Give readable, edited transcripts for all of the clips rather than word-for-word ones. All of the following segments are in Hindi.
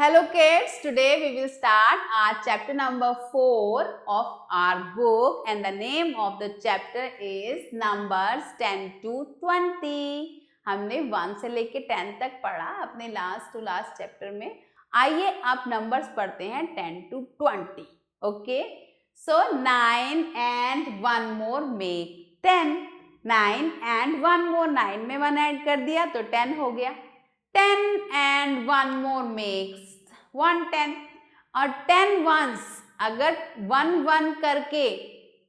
Hello kids, today we will start our chapter number 4 of our book and the name of the chapter is numbers 10 to 20. हमने 1 से लेके 10 तक पढ़ा अपने लास्ट टू लास्ट चैप्टर में. आइए आप नंबर्स पढ़ते हैं 10 to 20. Okay, so 9 and 1 more make 10. 9 and 1 more, 9 में 1 ऐड कर दिया तो 10 हो गया. 10 and 1 more makes 110 और 10 ones अगर 1 करके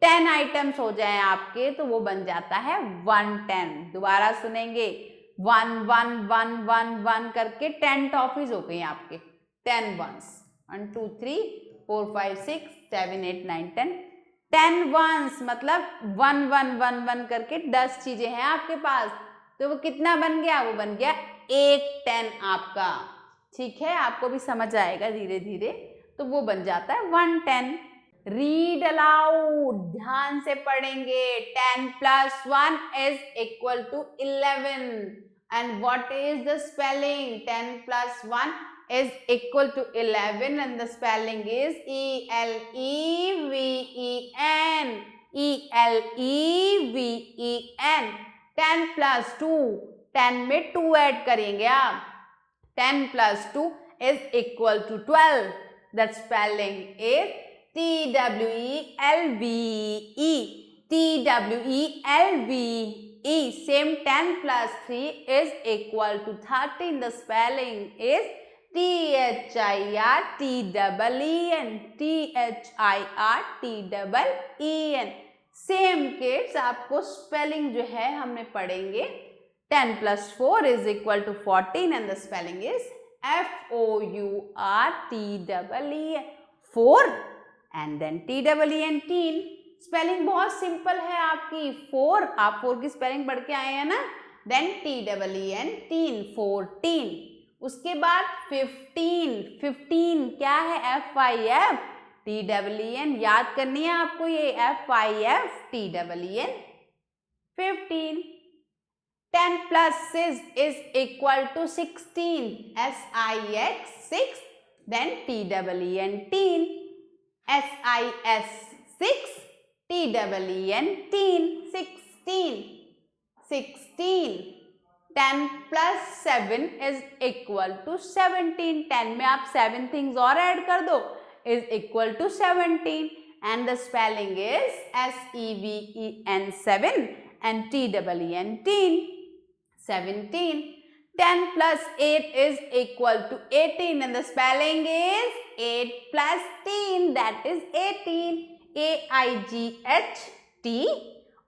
10 आइटम्स हो जाए आपके तो वो बन जाता है 110. दोबारा सुनेंगे 1 करके 10 टॉफीज हो गई आपके. 10 ones 1 2 3 4 5 6 7 8 9 10. 10 ones मतलब 1 करके 10 चीजें हैं आपके पास तो वो कितना बन गया? वो बन गया 810 आपका. ठीक है, आपको भी समझ आएगा धीरे धीरे. तो वो बन जाता है 110. रीड अलाउड, ध्यान से पढ़ेंगे. 10 plus 1 is equal to 11. And what is the spelling? 10 plus 1 is equal to 11 and the spelling is E-L-E-V-E-N. E-L-E-V-E-N. 10 plus 2, 10 में 2 ऐड करेंगे आप. 10 plus 2 is equal to 12. That spelling is T-W-E-L-V-E. T-W-E-L-V-E. Same 10 plus 3 is equal to 13. The spelling is T-H-I-R-T-E-E-N. T-H-I-R-T-E-E-N. Same kids आपको स्पेलिंग जो है हमने पढ़ेंगे. 10 plus 4 is equal to 14 and the spelling is F-O-U-R-T-E-E-N. 4 and then T-E-E-N, teen. Spelling बहुत सिंपल है आपकी. 4, आप 4 की स्पेलिंग पढ़ के आए हैं ना. Then T-E-E-N, teen, 14. उसके बाद 15 क्या है? F-I-F, T-E-E-N. याद करनी है आपको ये F-I-F, T-E-E-N, 15. 10 plus 6 is equal to 16. S-I-X, 6. Then T-E-E-N, teen. S-I-S, 6. T-E-E-N, teen, 16. 16. 10 plus 7 is equal to 17. 10 में आप 7 things और ऐड कर दो is equal to 17. And the spelling is S-E-V-E-N, 7 and T-E-E-N, teen. 17. 10 plus 8 is equal to 18 and the spelling is 8 plus teen, that is 18. A-I-G-H-T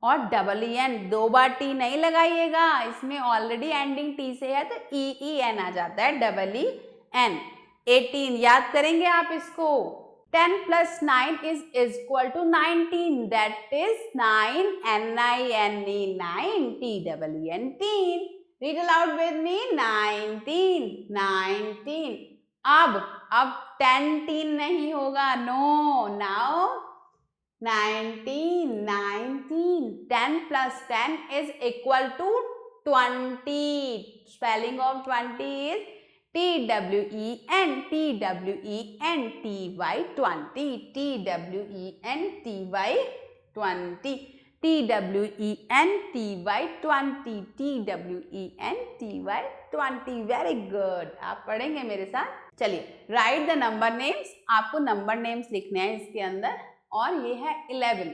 और E-E-N. 2 बार T नहीं लगाइएगा, इसमें ऑलरेडी एंडिंग T से है तो E-E-N आ जाता है. E-E-N. 18 याद करेंगे आप इसको. 10 plus 9 is equal to 19. That is 9, N-I-N-E, 9, T-E-E-N, teen. Read aloud with me. 19. अब 10 teen नहीं होगा. No, now 19. 10 plus 10 is equal to 20. Spelling of 20 is T-W-E-N, T-W-E-N-T-Y, 20. T-W-E-N-T-Y, 20. T-W-E-N-T-Y, 20. T-W-E-N-T-Y, 20. Very good. आप पढ़ेंगे मेरे साथ. चलिए, राइट द नंबर नेम्स. आपको नंबर नेम्स लिखने हैं इसके अंदर और ये है 11.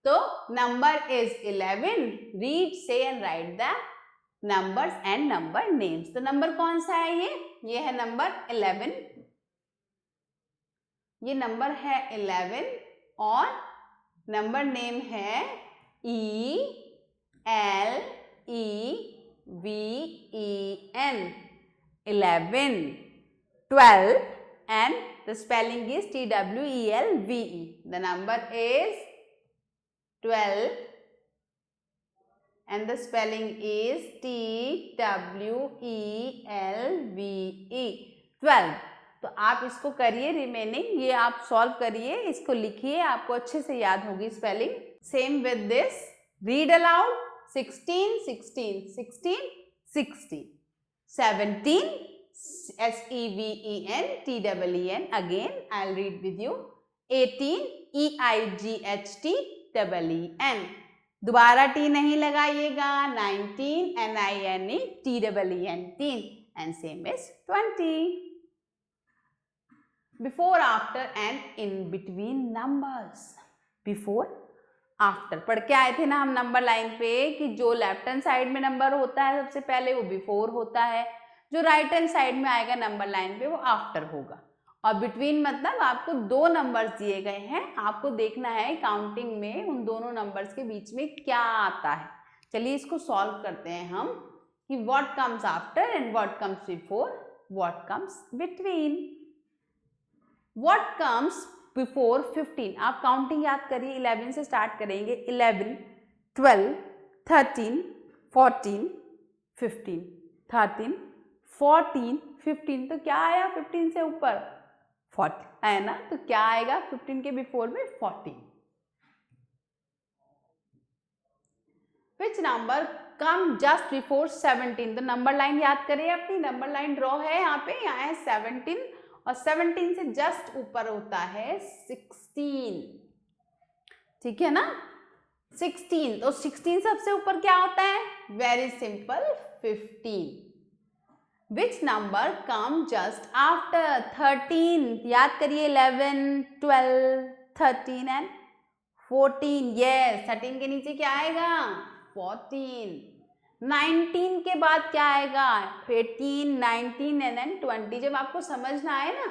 तो नंबर इज 11. रीड, से and right the numbers and number names. तो नंबर कौन सा है? ये है नंबर 11. ये नंबर है 11 और नंबर नेम है E-L-E-V-E-N, 11. 12 and the spelling is T-W-E-L-V-E. The number is 12 and the spelling is T-W-E-L-V-E, 12. तो आप इसको करिए रिमेनिंग, ये आप सॉल्व करिए, इसको लिखिए, आपको अच्छे से याद होगी spelling. Same with this. Read aloud. 16, 16, 16, 16. 17, SEVENTEEN. Again, I'll read with you. 18 EIGHTEEN. दोबारा T नहीं लगाइएगा. 19 NINETEEN. And same as 20. Before, after and in between numbers. Before, after पढ़ के आए थे ना हम नंबर लाइन पे कि जो लेफ्ट हैंड साइड में नंबर होता है सबसे पहले वो बिफोर होता है, जो राइट हैंड साइड में आएगा नंबर लाइन पे वो आफ्टर होगा. और बिटवीन मतलब आपको दो नंबर्स दिए गए हैं, आपको देखना है काउंटिंग में उन दोनों नंबर्स के बीच में क्या आता है. चलिए इसको सॉल्व करते हैं हम कि what comes after and what comes before, what comes between. What comes before 15. आप काउंटिंग याद करिए, 11 से स्टार्ट करेंगे. 11, 12, 13, 14, 15, 13, 14, 15. तो क्या आया 15 से ऊपर? 40 है ना. तो क्या आएगा 15 के बिफोर में? 14. Which number come just before 17. तो नंबर लाइन याद करिए अपनी. नंबर लाइन ड्रॉ है यहाँ पे, यहाँ है 17 और 17 से जस्ट ऊपर होता है 16. ठीक है ना. 16. तो 16 सबसे ऊपर क्या होता है? Very simple, 15. Which number come just after 13. याद करिए 11, 12, 13 एंड 14. यस, 13 के नीचे क्या आएगा? 14. 19 के बाद क्या आएगा? 18, 19 एंड देन 20. जब आपको समझ ना आए ना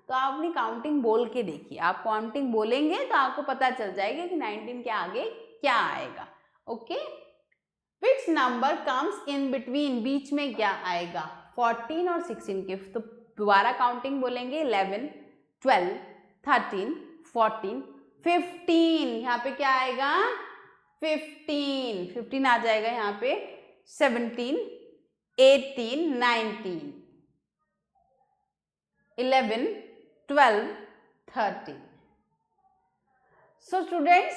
तो आप अपनी काउंटिंग बोल के देखिए. आप काउंटिंग बोलेंगे तो आपको पता चल जाएगा कि 19 के आगे क्या आएगा. Okay. Which number comes in between. बीच में क्या आएगा? 14 और 16 के. तो दोबारा काउंटिंग बोलेंगे. 11, 12, 13, 14, 15. यहाँ पे क्या आएगा? 15. 15 आ जाएगा यहाँ पे. 17, 18, 19, 11, 12, 13. So students,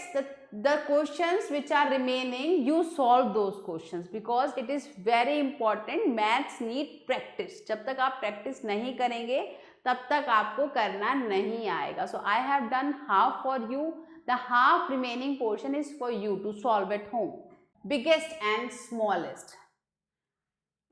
the questions which are remaining, you solve those questions because it is very important. Maths need practice. जब तक आप practice नहीं करेंगे तब तक आपको करना नहीं आएगा. So I have done half for you. The half remaining portion is for you to solve at home. Biggest and smallest.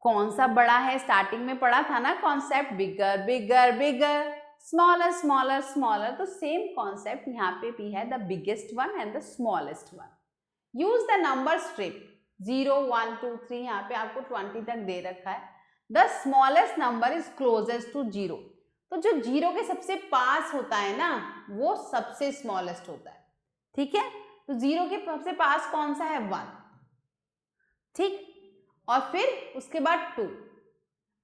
कौन सा बड़ा है? स्टार्टिंग में पढ़ा था ना कॉन्सेप्ट, बिगर बिगर बिगर, स्मॉलर स्मॉलर स्मॉलर. तो सेम कॉन्सेप्ट यहाँ पे भी है, the biggest one and the smallest one. Use the number strip. 0, 1, 2, 3. यहाँ पे आपको 20 तक दे रखा है. The smallest number is closest to 0. तो जो 0 के सबसे पास होता है ना वो सबसे स्मॉलेस्ट होता है. ठीक है. तो 0 के सबसे पास कौन सा है? 1. ठीक. और फिर उसके बाद 2,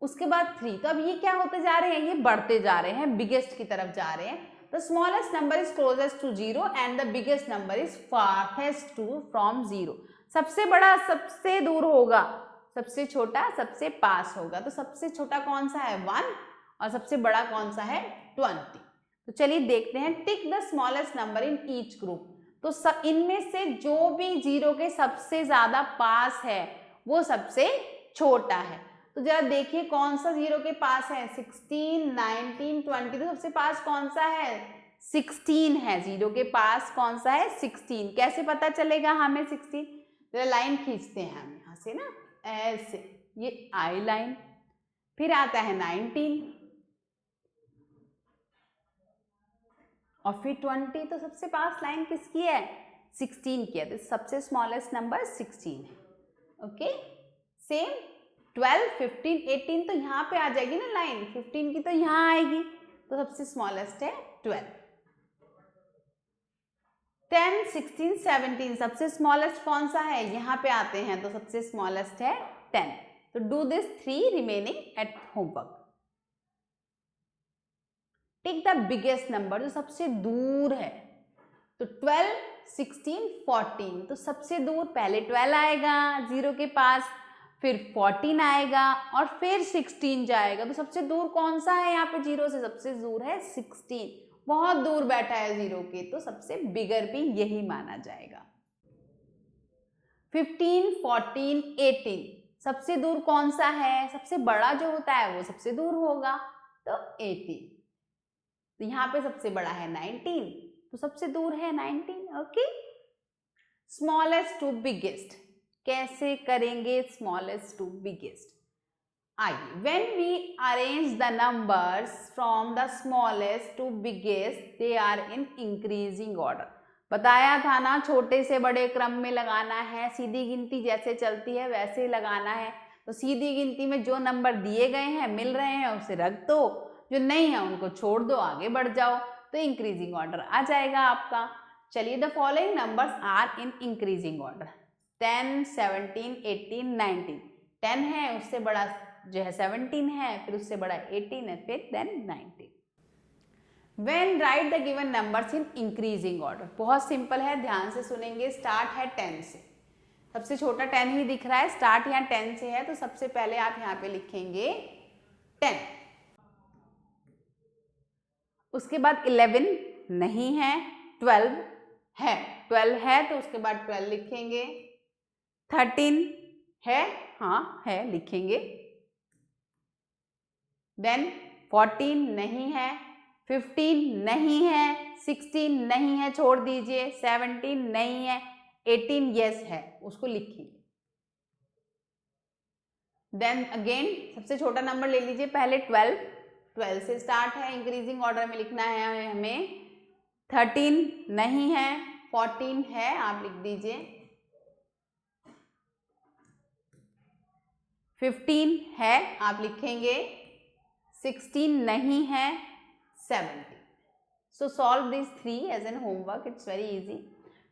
उसके बाद 3. तो अब ये क्या होते जा रहे हैं? ये बढ़ते जा रहे हैं, बिगेस्ट की तरफ जा रहे हैं. The smallest number is closest to 0 and the biggest number is farthest to from 0. सबसे बड़ा सबसे दूर होगा, सबसे छोटा सबसे पास होगा. तो सबसे छोटा कौन सा है? 1. और सबसे बड़ा कौन सा है? 20. तो चलिए देखते हैं. Tick the smallest number in each group. तो इनमें से जो भी 0 के सबसे ज्यादा पास है वो सबसे छोटा है. तो जरा देखिए कौन सा 0 के पास है? 16, 19, 20. तो सबसे पास कौन सा है? 16 है. 0 के पास कौन सा है? 16. कैसे पता चलेगा हमें 16? जरा लाइन खींचते हैं हम यहाँ से ना, ऐसे, ये आई लाइन. फिर आता है 19 और फिर 20. तो सबसे पास लाइन किसकी है? 16 की है. तो सबसे स्मॉलेस्ट नंबर 16 है. ओके. सेम 12, 15, 18. तो यहाँ पे आ जाएगी ना लाइन. 15 की तो यहाँ आएगी. तो सबसे स्मॉलेस्ट है 12. 10, 16, 17. सबसे स्मॉलेस्ट कौन सा है? यहाँ पे आते हैं. तो सबसे स्मॉलेस्ट है 10. तो do this 3 remaining at homework. Take the biggest number. जो सबसे दूर है. तो 12, 16, 14. तो सबसे दूर पहले 12 आएगा 0 के पास, फिर 14 आएगा और फिर 16 जाएगा. तो सबसे दूर कौन सा है यहाँ पे? 0 से सबसे दूर है 16. बहुत दूर बैठा है 0 के. तो सबसे बिगर भी यही माना जाएगा. 15, 14, 18. सबसे दूर कौन सा है, सबसे बड़ा जो होता है वो सबसे दूर होगा, तो 18। तो यहाँ पे सबसे बड़ा है 19, तो सबसे दूर है 19। ओके, स्मॉलेस्ट टू बिगेस्ट कैसे करेंगे, स्मॉलेस्ट टू बिगेस्ट। आइए, when we arrange the numbers from the smallest to biggest, they are in increasing order। बताया था ना, छोटे से बड़े क्रम में लगाना है, सीधी गिनती जैसे चलती है वैसे ही लगाना है। तो सीधी गिनती में जो नंबर दिए गए हैं, मिल रहे हैं, उसे रख दो, जो नहीं है उनको छोड़ दो, आगे बढ़ जाओ, तो इंक्रीजिंग ऑर्डर आ जाएगा आपका। चलिए, the following numbers are in increasing order, 10, 17, 18, 19। 10 है, उससे बड़ा जो है 17 है, फिर उससे बड़ा 18 है, फिर then 19। When write the given numbers in increasing order, बहुत सिंपल है, ध्यान से सुनेंगे। स्टार्ट है 10 से, सबसे छोटा 10 ही दिख रहा है, स्टार्ट यहाँ 10 से है, तो सबसे पहले आप यहाँ पे लिखेंगे 10। उसके बाद 11 नहीं है, 12 है, 12 है तो उसके बाद 12 लिखेंगे। 13 है, हाँ है, लिखेंगे। देन 14 नहीं है, 15 नहीं है, 16 नहीं है, छोड़ दीजिए। 17 नहीं है, 18 यस है, उसको लिखिए। देन अगेन सबसे छोटा नंबर ले लीजिए, पहले 12, 12 से स्टार्ट है, इंक्रीजिंग ऑर्डर में लिखना है हमें। 13 नहीं है, 14 है, आप लिख दीजिए। 15 है, आप लिखेंगे। 16 नहीं है, 70। So solve this 3 as an homework, it's very easy.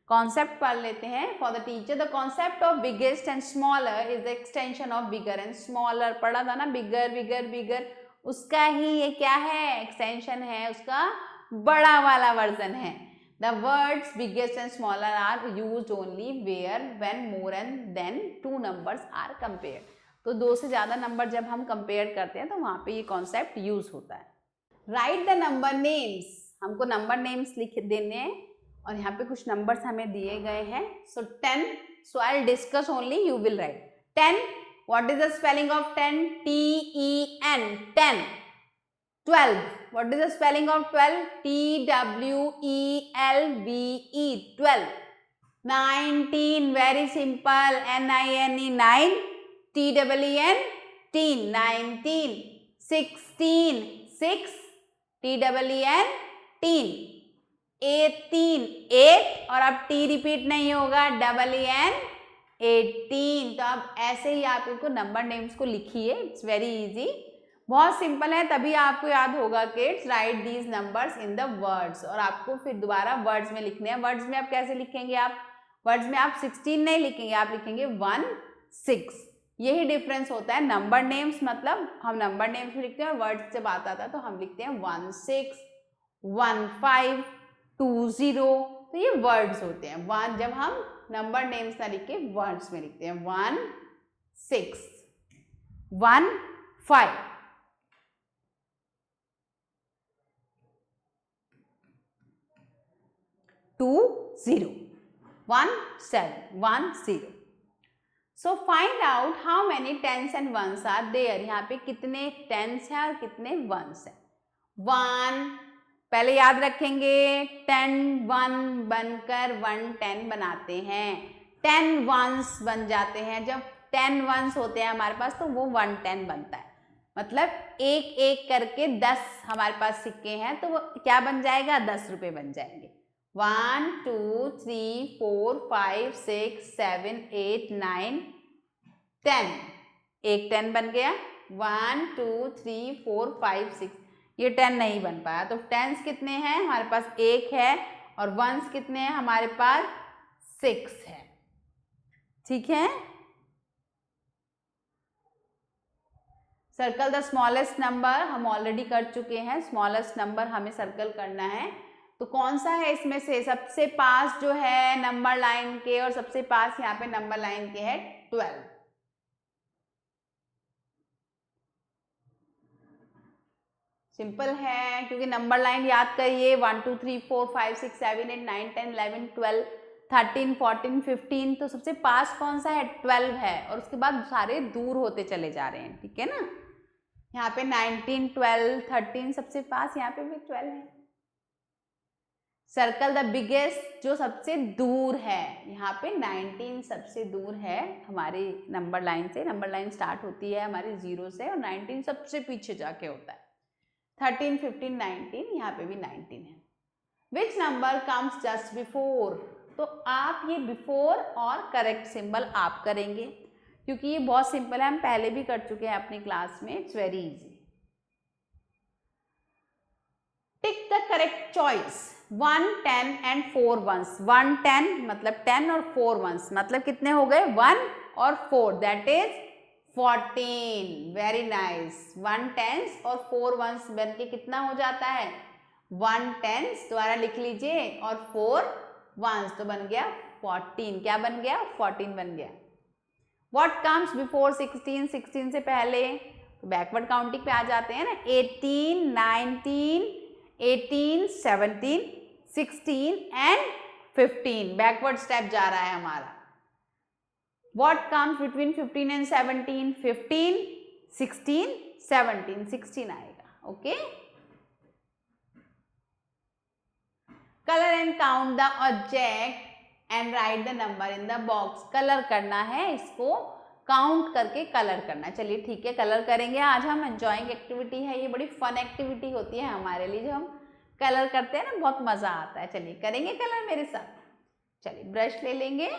Concept पढ़ लेते हैं। For the teacher, the concept of biggest and smaller is the extension of bigger and smaller. पढ़ा था ना, बिगर बिगर बिगर, उसका ही ये क्या है, एक्सटेंशन है, उसका बड़ा वाला वर्जन है। The words biggest and smaller are used only where when more than 2 numbers are compared. तो 2 से ज्यादा नंबर जब हम कंपेयर करते हैं तो वहां पे ये कॉन्सेप्ट यूज होता है। राइट द नंबर नेम्स, हमको नंबर नेम्स लिख देने हैं और यहाँ पे कुछ नंबर्स हमें दिए गए हैं। So 10, so I will discuss only, you will write 10। What is the spelling of 10? TEN, 10। 12, what is the spelling of 12? TWELVE, 12। 19, very simple, NINE, 9। TEEN, teen, 19। 16, 6। TEEN, teen। 18, 8, और अब T रिपीट नहीं होगा, EEN, 18। तो अब ऐसे ही आप इनको नंबर नेम्स को लिखिए, इट्स वेरी इजी, बहुत सिंपल है, तभी आपको याद होगा kids. Right these numbers in the words, और आपको फिर दोबारा वर्ड्स में लिखने हैं। वर्ड्स में आप कैसे लिखेंगे? आप वर्ड्स में आप 16 नहीं लिखेंगे, आप लिखेंगे 1, 6। यही डिफरेंस होता है। नंबर नेम्स मतलब हम नंबर नेम्स में लिखते हैं, और वर्ड्स से बात आता है तो हम लिखते हैं 1, 6, 1, 5, 2, 0। तो ये वर्ड्स होते हैं। वन, जब हम नंबर नेम्स ना लिख के वर्ड्स में लिखते हैं, 1, 6, 1, 5, 2, 0, 1, 7, 1, 0। So find out how many tens and ones are there. यहाँ पे कितने टेंस हैं और कितने वंस हैं? 1, पहले याद रखेंगे, 10 1 बनकर 1 10 बनाते हैं, 10 वंस बन जाते हैं। जब 10 वंस होते हैं हमारे पास तो वो 1 10 बनता है। मतलब एक एक करके 10 हमारे पास सिक्के हैं, तो वो क्या बन जाएगा? 10 रुपए बन जाएंगे। 1 2 3 4 5 6 7 8 9 10, एक 10 बन गया। 1 2 3 4 5 6, ये 10 नहीं बन पाया। तो टेंस कितने हैं हमारे पास? 1 है, और वंस कितने हैं हमारे पास? 6 है। ठीक है। सर्कल द स्मॉलेस्ट नंबर हम ऑलरेडी कर चुके हैं। स्मॉलेस्ट नंबर हमें सर्कल करना है, तो कौन सा है इसमें से? सबसे पास जो है नंबर लाइन के, और सबसे पास यहाँ पे नंबर लाइन के है 12। सिंपल है, क्योंकि नंबर लाइन याद करिए, 1 2 3 4 5 6 7 8 9 10 11 12, 13, 14, 15, तो सबसे पास कौन सा है? 12 है, और उसके बाद सारे दूर होते चले जा रहे हैं, ठीक है ना। यहाँ पे 19, 12, 13 सबसे पास, यहाँ पे भी 12 है। सर्कल द बिगेस्ट, जो सबसे दूर है, यहाँ पे 19 सबसे दूर है हमारी नंबर लाइन से। नंबर लाइन स्टार्ट होती है हमारी 0 से और 19 सबसे पीछे जाके होता है। 13, 15, 19, यहाँ पे भी 19 है। विच नंबर कम्स जस्ट बिफोर, तो आप ये बिफोर और करेक्ट सिंबल आप करेंगे, क्योंकि ये बहुत सिंपल है, हम पहले भी कर चुके हैं अपनी क्लास में। It's very easy. Tick the correct choice. 1, 10 and 4 ones। 1, 10 मतलब 10 और 4 ones मतलब कितने हो गए? 1 और 4, दैट इज 14। Very nice. 1 10 और 4 ones बन के कितना हो जाता है? 1 10 दोबारा लिख लीजिए और 4 ones तो बन गया 14। क्या बन गया? 14 बन गया। What comes before 16? 16 से पहले तो बैकवर्ड काउंटिंग पे आ जाते हैं ना। 18, 19, 18, 17, 16 एंड 15, बैकवर्ड स्टेप जा रहा है हमारा। What comes between 15 and 17? 15, 16, 17, 16 आएगा। Okay. Colour and count the object and right the number in the box. Colour करना है, इसको काउंट करके कलर करना। चलिए ठीक है, कलर करेंगे आज हम। एंजॉइंग एक्टिविटी है ये, बड़ी फन एक्टिविटी होती है हमारे लिए। जो हम कलर करते हैं ना, बहुत मजा आता है। चलिए करेंगे कलर मेरे साथ। चलिए ब्रश ले लेंगे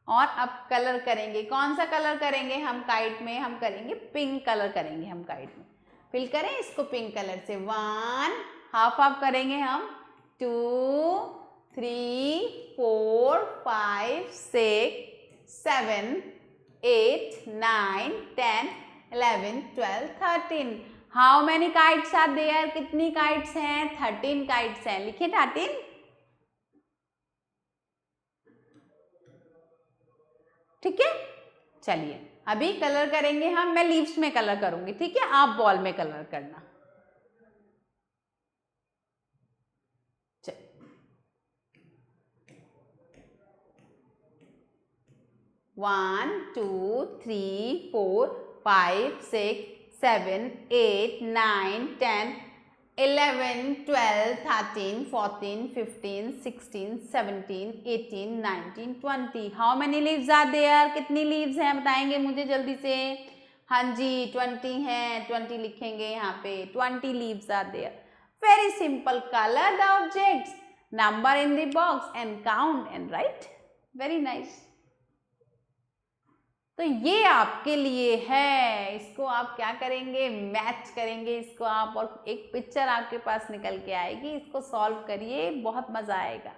और अब कलर करेंगे। कौन सा कलर करेंगे हम? काइट में हम करेंगे पिंक कलर करेंगे हम काइट में। फिल करें इसको पिंक कलर से। 1, हाफ हाफ करेंगे हम। 2, 3, 4, 5, 6, 7, 8, 9, 10, 11, 12, 13। How many kites are there? कितनी काइट्स हैं? 13 काइट्स हैं। लिखिए 13। ठीक है, चलिए अभी कलर करेंगे हम। मैं लीव्स में कलर करूंगी, ठीक है, आप बॉल में कलर करना। 1, 2, 3, 4, 5, 6, 7, 8, 9, 10, 11, 12, 13, 14, 15, 16, 17, 18, 19, 20। How many leaves are there? कितनी लीव्स हैं बताएंगे मुझे जल्दी से। हाँ जी 20 हैं, 20 लिखेंगे यहाँ पे। 20 leaves are there. Very simple. Colour the objects, number in the box and count and write. Very nice. तो ये आपके लिए है। इसको आप क्या करेंगे? मैच करेंगे इसको आप, और एक पिक्चर आपके पास निकल के आएगी। इसको सॉल्व करिए, बहुत मजा आएगा।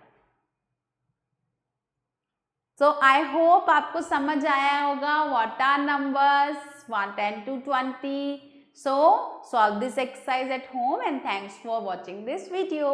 सो आई होप आपको समझ आया होगा what are numbers 10 to 20. So solve this exercise at home and thanks for watching this video.